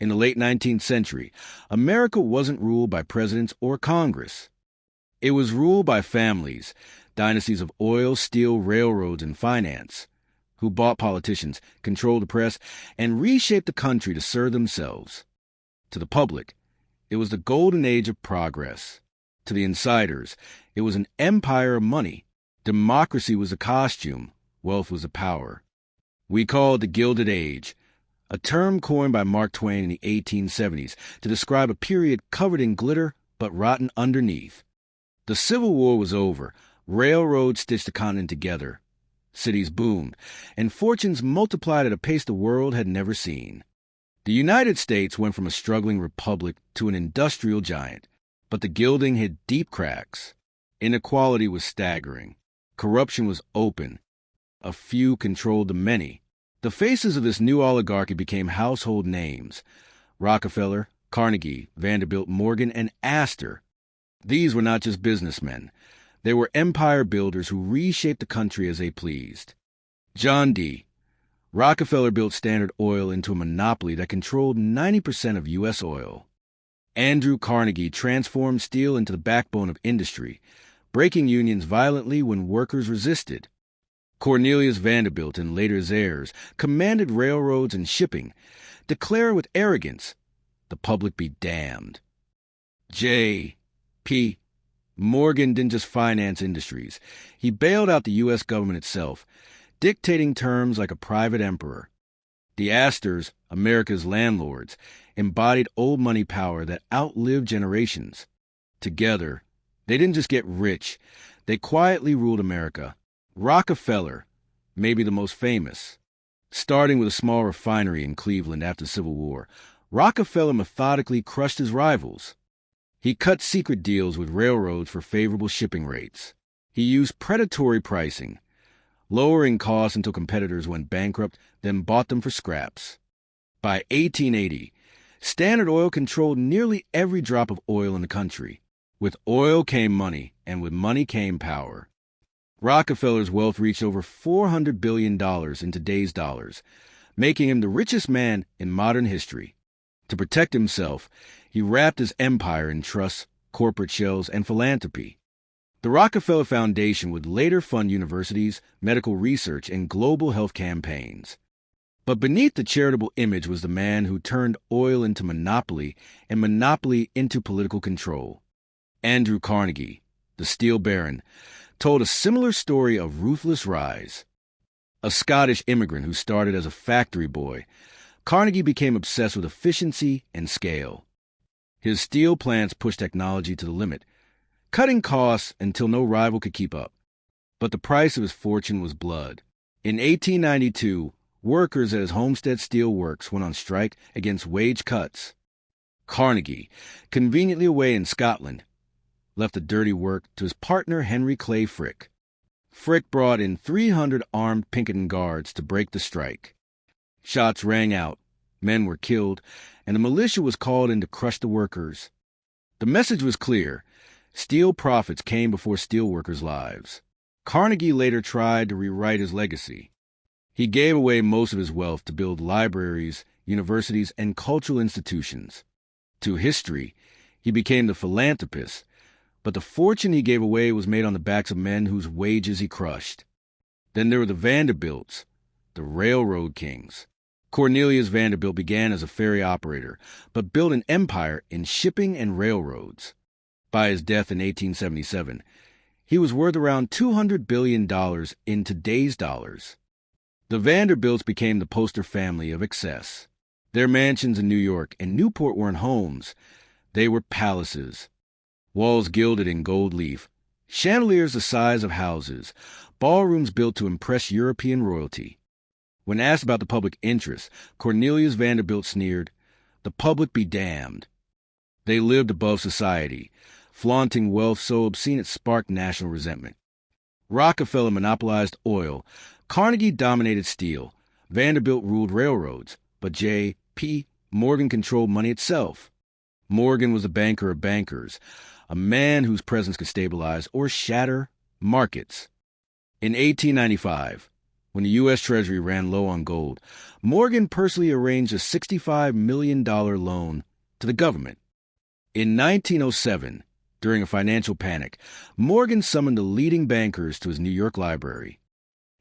In the late 19th century, America wasn't ruled by presidents or Congress. It was ruled by families, dynasties of oil, steel, railroads, and finance, who bought politicians, controlled the press, and reshaped the country to serve themselves. To the public, it was the golden age of progress. To the insiders, it was an empire of money. Democracy was a costume, wealth was a power. We call it the Gilded Age, a term coined by Mark Twain in the 1870s to describe a period covered in glitter but rotten underneath. The Civil War was over. Railroads stitched the continent together. Cities boomed, and fortunes multiplied at a pace the world had never seen. The United States went from a struggling republic to an industrial giant, but the gilding hid deep cracks. Inequality was staggering. Corruption was open. A few controlled the many. The faces of this new oligarchy became household names: Rockefeller, Carnegie, Vanderbilt, Morgan, and Astor. These were not just businessmen. They were empire builders who reshaped the country as they pleased. John D. Rockefeller built Standard Oil into a monopoly that controlled 90% of U.S. oil. Andrew Carnegie transformed steel into the backbone of industry, breaking unions violently when workers resisted. Cornelius Vanderbilt and later his heirs commanded railroads and shipping, declaring with arrogance, "The public be damned." J. P. Morgan didn't just finance industries. He bailed out the U.S. government itself, dictating terms like a private emperor. The Astors, America's landlords, embodied old money power that outlived generations. Together, they didn't just get rich, they quietly ruled America. Rockefeller, maybe the most famous. Starting with a small refinery in Cleveland after the Civil War, Rockefeller methodically crushed his rivals. He cut secret deals with railroads for favorable shipping rates. He used predatory pricing, lowering costs until competitors went bankrupt, then bought them for scraps. By 1880, Standard Oil controlled nearly every drop of oil in the country. With oil came money, and with money came power. Rockefeller's wealth reached over $400 billion in today's dollars, making him the richest man in modern history. To protect himself, he wrapped his empire in trusts, corporate shells, and philanthropy. The Rockefeller Foundation would later fund universities, medical research, and global health campaigns. But beneath the charitable image was the man who turned oil into monopoly and monopoly into political control. Andrew Carnegie, the Steel Baron, told a similar story of ruthless rise. A Scottish immigrant who started as a factory boy, Carnegie became obsessed with efficiency and scale. His steel plants pushed technology to the limit, cutting costs until no rival could keep up. But the price of his fortune was blood. In 1892, workers at his Homestead Steel Works went on strike against wage cuts. Carnegie, conveniently away in Scotland, left the dirty work to his partner Henry Clay Frick. Frick brought in 300 armed Pinkerton guards to break the strike. Shots rang out, men were killed, and the militia was called in to crush the workers. The message was clear: steel profits came before steelworkers' lives. Carnegie later tried to rewrite his legacy. He gave away most of his wealth to build libraries, universities, and cultural institutions. To history, he became the philanthropist, but the fortune he gave away was made on the backs of men whose wages he crushed. Then there were the Vanderbilts, the railroad kings. Cornelius Vanderbilt began as a ferry operator, but built an empire in shipping and railroads. By his death in 1877, he was worth around $200 billion in today's dollars. The Vanderbilts became the poster family of excess. Their mansions in New York and Newport weren't homes. They were palaces. Walls gilded in gold leaf, chandeliers the size of houses, ballrooms built to impress European royalty. When asked about the public interest, Cornelius Vanderbilt sneered, "The public be damned." They lived above society, flaunting wealth so obscene it sparked national resentment. Rockefeller monopolized oil, Carnegie dominated steel, Vanderbilt ruled railroads, but J. P. Morgan controlled money itself. Morgan was a banker of bankers, a man whose presence could stabilize or shatter markets. In 1895, When the U.S. Treasury ran low on gold, Morgan personally arranged a $65 million loan to the government. In 1907, during a financial panic, Morgan summoned the leading bankers to his New York library.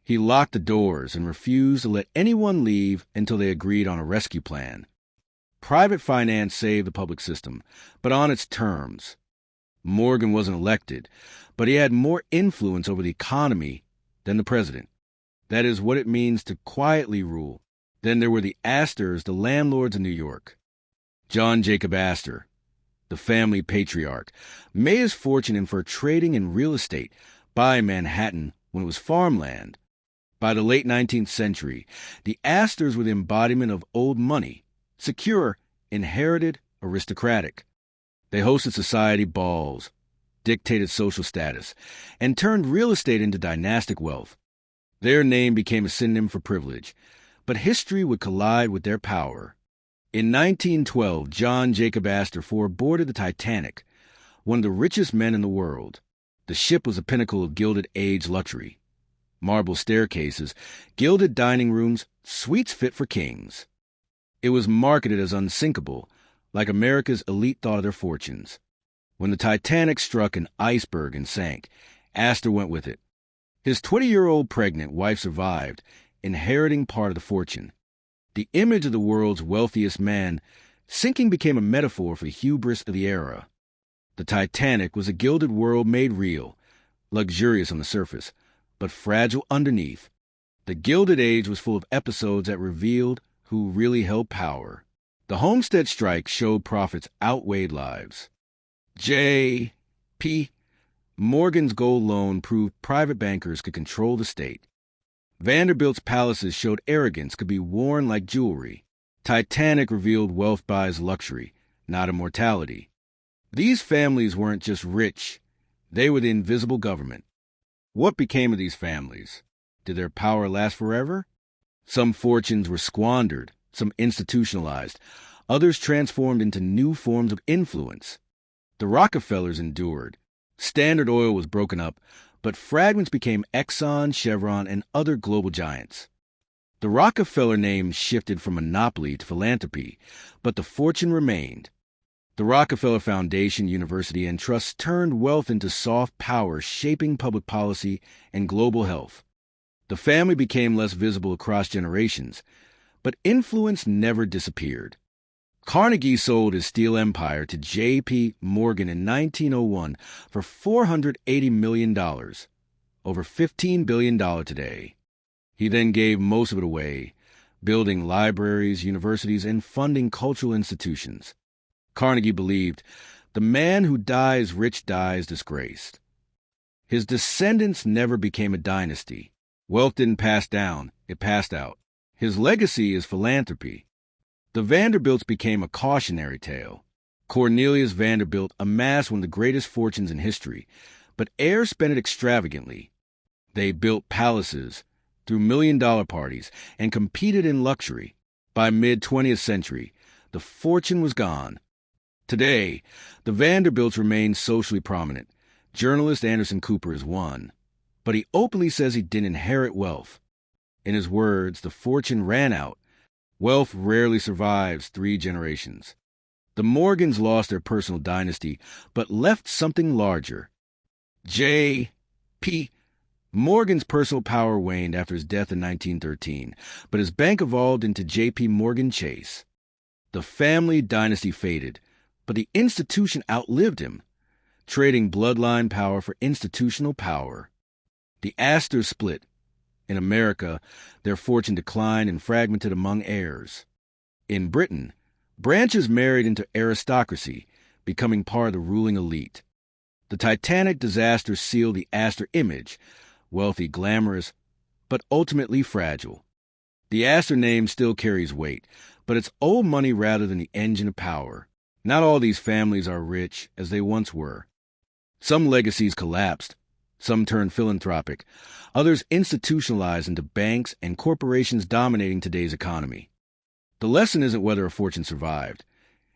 He locked the doors and refused to let anyone leave until they agreed on a rescue plan. Private finance saved the public system, but on its terms. Morgan wasn't elected, but he had more influence over the economy than the president. That is what it means to quietly rule. Then there were the Astors, the landlords of New York. John Jacob Astor, the family patriarch, made his fortune in fur trading in real estate, buying Manhattan when it was farmland. By the late 19th century, the Astors were the embodiment of old money, secure, inherited, aristocratic. They hosted society balls, dictated social status, and turned real estate into dynastic wealth. Their name became a synonym for privilege, but history would collide with their power. In 1912, John Jacob Astor boarded the Titanic, one of the richest men in the world. The ship was a pinnacle of Gilded Age luxury. Marble staircases, gilded dining rooms, suites fit for kings. It was marketed as unsinkable, like America's elite thought of their fortunes. When the Titanic struck an iceberg and sank, Astor went with it. His 20-year-old pregnant wife survived, inheriting part of the fortune. The image of the world's wealthiest man, sinking became a metaphor for the hubris of the era. The Titanic was a gilded world made real, luxurious on the surface, but fragile underneath. The Gilded Age was full of episodes that revealed who really held power. The Homestead strike showed profits outweighed lives. J.P. Morgan's gold loan proved private bankers could control the state. Vanderbilt's palaces showed arrogance could be worn like jewelry. Titanic revealed wealth buys luxury, not immortality. These families weren't just rich, they were the invisible government. What became of these families? Did their power last forever? Some fortunes were squandered, some institutionalized, others transformed into new forms of influence. The Rockefellers endured. Standard Oil was broken up, but fragments became Exxon, Chevron, and other global giants. The Rockefeller name shifted from monopoly to philanthropy, but the fortune remained. The Rockefeller Foundation, University, and Trusts turned wealth into soft power, shaping public policy and global health. The family became less visible across generations, but influence never disappeared. Carnegie sold his steel empire to J.P. Morgan in 1901 for $480 million, over $15 billion today. He then gave most of it away, building libraries, universities, and funding cultural institutions. Carnegie believed, the man who dies rich dies disgraced. His descendants never became a dynasty. Wealth didn't pass down, it passed out. His legacy is philanthropy. The Vanderbilts became a cautionary tale. Cornelius Vanderbilt amassed one of the greatest fortunes in history, but heirs spent it extravagantly. They built palaces, threw million-dollar parties, and competed in luxury. By mid-20th century, the fortune was gone. Today, the Vanderbilts remain socially prominent. Journalist Anderson Cooper is one. But he openly says he didn't inherit wealth. In his words, the fortune ran out. Wealth rarely survives 3 generations. The Morgans lost their personal dynasty, but left something larger. J.P. Morgan's personal power waned after his death in 1913, but his bank evolved into J.P. Morgan Chase. The family dynasty faded, but the institution outlived him, trading bloodline power for institutional power. The Astors split. In America, their fortune declined and fragmented among heirs. In Britain, branches married into aristocracy, becoming part of the ruling elite. The Titanic disaster sealed the Astor image, wealthy, glamorous, but ultimately fragile. The Astor name still carries weight, but it's old money rather than the engine of power. Not all these families are rich as they once were. Some legacies collapsed, some turned philanthropic, others institutionalized into banks and corporations dominating today's economy. The lesson isn't whether a fortune survived.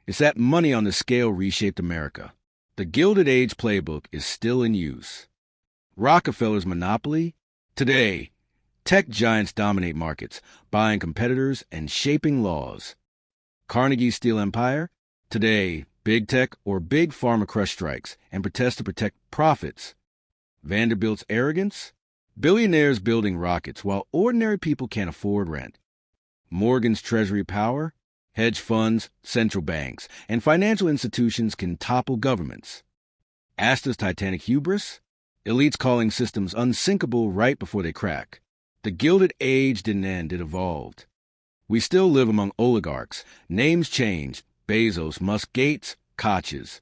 It's that money on the scale reshaped America. The Gilded Age playbook is still in use. Rockefeller's monopoly? Today, Tech giants dominate markets, buying competitors and shaping laws. Carnegie's steel empire? Today, big tech or big pharma crush strikes and protest to protect profits. Vanderbilt's arrogance? Billionaires building rockets while ordinary people can't afford rent. Morgan's Treasury power? Hedge funds, central banks, and financial institutions can topple governments. Astors' Titanic hubris? Elites calling systems unsinkable right before they crack. The Gilded Age didn't end, it evolved. We still live among oligarchs. Names changed. Bezos, Musk, Gates, Koch's.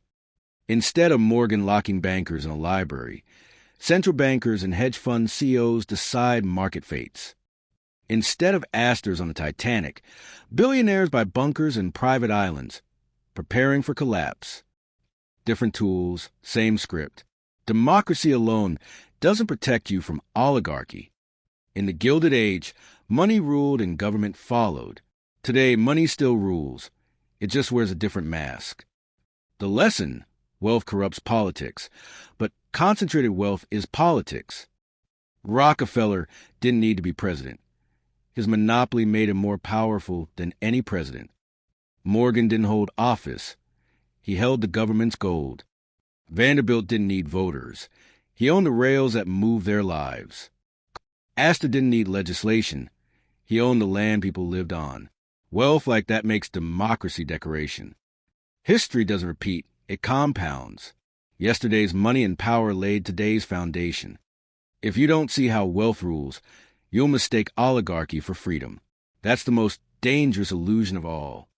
Instead of Morgan locking bankers in a library, central bankers and hedge fund CEOs decide market fates. Instead of Astors on the Titanic, billionaires buy bunkers and private islands, preparing for collapse. Different tools, same script. Democracy alone doesn't protect you from oligarchy. In the Gilded Age, money ruled and government followed. Today, money still rules. It just wears a different mask. The lesson: wealth corrupts politics, but concentrated wealth is politics. Rockefeller didn't need to be president. His monopoly made him more powerful than any president. Morgan didn't hold office. He held the government's gold. Vanderbilt didn't need voters. He owned the rails that moved their lives. Astor didn't need legislation. He owned the land people lived on. Wealth like that makes democracy decoration. History doesn't repeat, it compounds. Yesterday's money and power laid today's foundation. If you don't see how wealth rules, you'll mistake oligarchy for freedom. That's the most dangerous illusion of all.